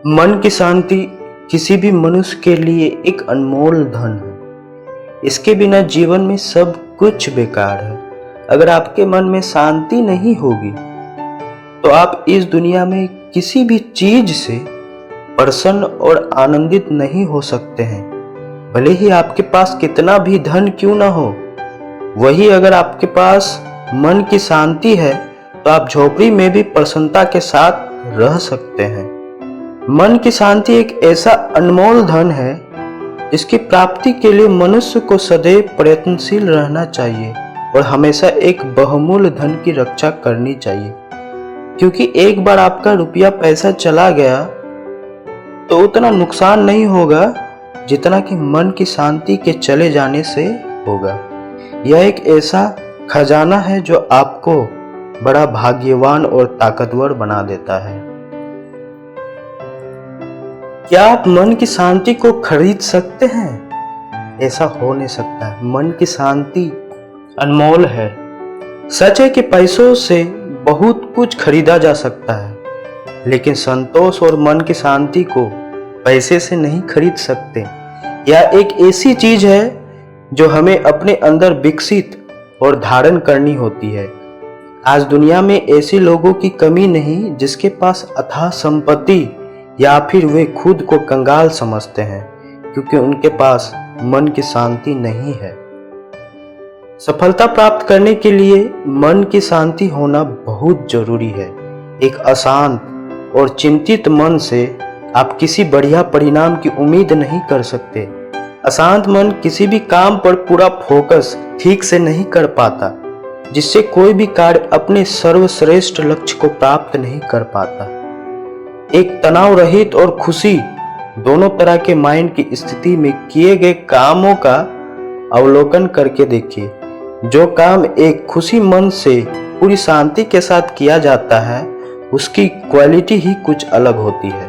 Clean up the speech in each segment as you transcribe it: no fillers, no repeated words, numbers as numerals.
मन की शांति किसी भी मनुष्य के लिए एक अनमोल धन है। इसके बिना जीवन में सब कुछ बेकार है। अगर आपके मन में शांति नहीं होगी तो आप इस दुनिया में किसी भी चीज से प्रसन्न और आनंदित नहीं हो सकते हैं। भले ही आपके पास कितना भी धन क्यों ना हो, वही अगर आपके पास मन की शांति है तो आप झोपड़ी में भी प्रसन्नता के साथ रह सकते हैं। मन की शांति एक ऐसा अनमोल धन है जिसकी प्राप्ति के लिए मनुष्य को सदैव प्रयत्नशील रहना चाहिए और हमेशा एक बहुमूल्य धन की रक्षा करनी चाहिए, क्योंकि एक बार आपका रुपया पैसा चला गया तो उतना नुकसान नहीं होगा जितना कि मन की शांति के चले जाने से होगा। यह एक ऐसा खजाना है जो आपको बड़ा भाग्यवान और ताकतवर बना देता है। क्या आप मन की शांति को खरीद सकते हैं? ऐसा हो नहीं सकता है। मन की शांति अनमोल है। सच है कि पैसों से बहुत कुछ खरीदा जा सकता है, लेकिन संतोष और मन की शांति को पैसे से नहीं खरीद सकते। यह एक ऐसी चीज है जो हमें अपने अंदर विकसित और धारण करनी होती है। आज दुनिया में ऐसे लोगों की कमी नहीं जिसके पास अथाह संपत्ति या फिर वे खुद को कंगाल समझते हैं क्योंकि उनके पास मन की शांति नहीं है। सफलता प्राप्त करने के लिए मन की शांति होना बहुत जरूरी है। एक अशांत और चिंतित मन से आप किसी बढ़िया परिणाम की उम्मीद नहीं कर सकते। अशांत मन किसी भी काम पर पूरा फोकस ठीक से नहीं कर पाता, जिससे कोई भी कार्य अपने सर्वश्रेष्ठ लक्ष्य को प्राप्त नहीं कर पाता। एक तनाव रहित और खुशी दोनों तरह के माइंड की स्थिति में किए गए कामों का अवलोकन करके देखिए। जो काम एक खुशी मन से पूरी शांति के साथ किया जाता है, उसकी क्वालिटी ही कुछ अलग होती है।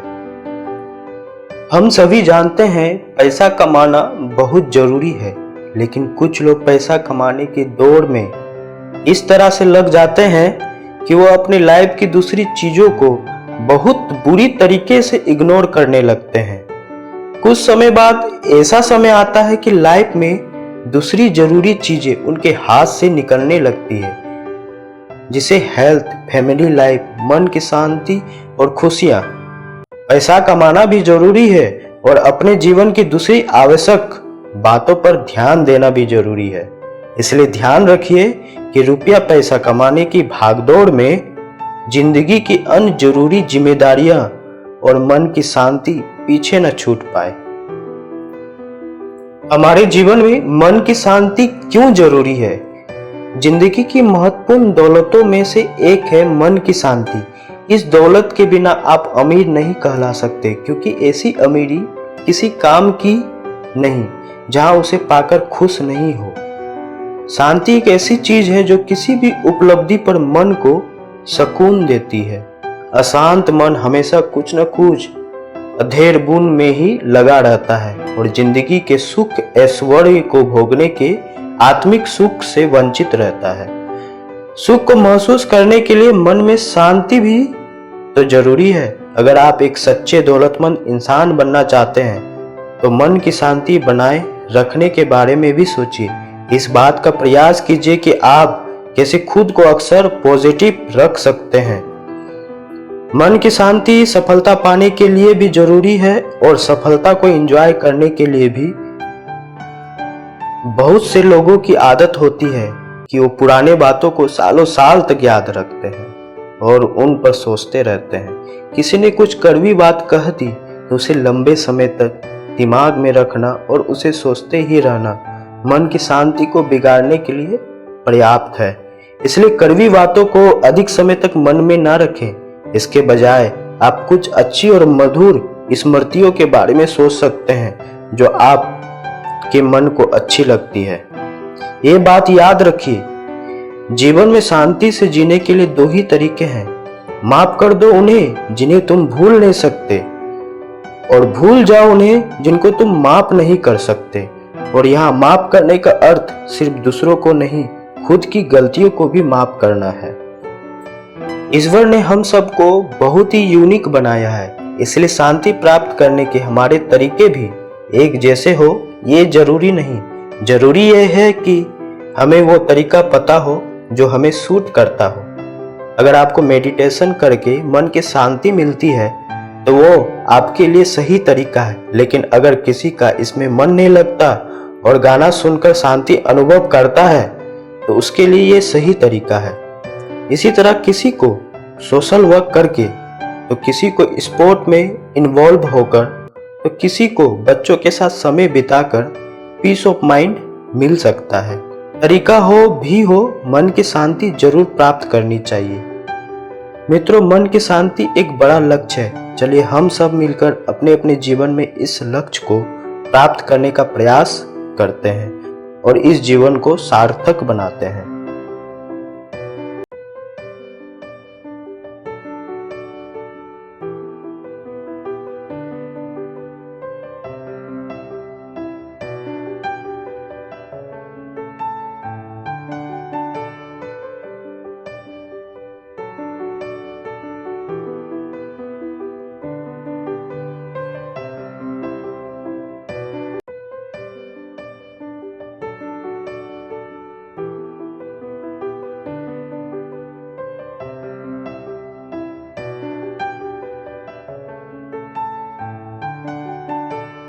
हम सभी जानते हैं पैसा कमाना बहुत जरूरी है, लेकिन कुछ लोग पैसा कमाने की दौड़ में इस तरह से लग जाते हैं कि वो अपनी लाइफ की दूसरी चीजों को बहुत बुरी तरीके से इग्नोर करने लगते हैं। कुछ समय बाद ऐसा समय आता है कि लाइफ में दूसरी जरूरी चीजें उनके हाथ से निकलने लगती है, जिसे हेल्थ, फैमिली लाइफ, मन की शांति और खुशियां। पैसा कमाना भी जरूरी है और अपने जीवन की दूसरी आवश्यक बातों पर ध्यान देना भी जरूरी है। इसलिए ध्यान रखिए कि रुपया पैसा कमाने की भागदौड़ में जिंदगी की अन्य जरूरी जिम्मेदारियां और मन की शांति पीछे न छूट पाए। हमारे जीवन में मन की शांति क्यों जरूरी है? जिंदगी की महत्वपूर्ण दौलतों में से एक है मन की शांति। इस दौलत के बिना आप अमीर नहीं कहला सकते, क्योंकि ऐसी अमीरी किसी काम की नहीं जहां उसे पाकर खुश नहीं हो। शांति एक ऐसी चीज है जो किसी भी उपलब्धि पर मन को सुकून देती है। अशांत मन हमेशा कुछ न कुछ अधेर बुन में ही लगा रहता है और जिंदगी के सुख ऐश्वर्य को भोगने के आत्मिक सुख से वंचित रहता है। सुख को महसूस करने के लिए मन में शांति भी तो जरूरी है। अगर आप एक सच्चे दौलतमंद इंसान बनना चाहते हैं तो मन की शांति बनाए रखने के बारे में भी सोचिए। इस बात का प्रयास कीजिए कि आप कैसे खुद को अक्सर पॉजिटिव रख सकते हैं। मन की शांति सफलता पाने के लिए भी जरूरी है और सफलता को एंजॉय करने के लिए भी। बहुत से लोगों की आदत होती है कि वो पुराने बातों को सालों साल तक याद रखते हैं और उन पर सोचते रहते हैं। किसी ने कुछ कड़वी बात कह दी तो उसे लंबे समय तक दिमाग में रखना और उसे सोचते ही रहना मन की शांति को बिगाड़ने के लिए पर्याप्त है। इसलिए कड़वी बातों को अधिक समय तक मन में ना रखें। इसके बजाय आप कुछ अच्छी और मधुर स्मृतियों के बारे में सोच सकते हैं जो आपके मन को अच्छी लगती है। ये बात याद रखिए, जीवन में शांति से जीने के लिए दो ही तरीके हैं। माफ कर दो उन्हें जिन्हें तुम भूल नहीं सकते, और भूल जाओ उन्हें जिनको तुम माफ नहीं कर सकते। और यहाँ माफ करने का अर्थ सिर्फ दूसरों को नहीं, खुद की गलतियों को भी माफ करना है। ईश्वर ने हम सबको बहुत ही यूनिक बनाया है। इसलिए शांति प्राप्त करने के हमारे तरीके भी एक जैसे हो ये जरूरी नहीं। जरूरी यह है कि हमें वो तरीका पता हो जो हमें सूट करता हो। अगर आपको मेडिटेशन करके मन की शांति मिलती है तो वो आपके लिए सही तरीका है, लेकिन अगर किसी का इसमें मन नहीं लगता और गाना सुनकर शांति अनुभव करता है तो उसके लिए ये सही तरीका है। इसी तरह किसी को सोशल वर्क करके, तो किसी को स्पोर्ट में इन्वॉल्व होकर, तो किसी को बच्चों के साथ समय बिताकर पीस ऑफ माइंड मिल सकता है। तरीका हो भी हो, मन की शांति जरूर प्राप्त करनी चाहिए। मित्रों, मन की शांति एक बड़ा लक्ष्य है। चलिए हम सब मिलकर अपने अपने जीवन में इस लक्ष्य को प्राप्त करने का प्रयास करते हैं और इस जीवन को सार्थक बनाते हैं।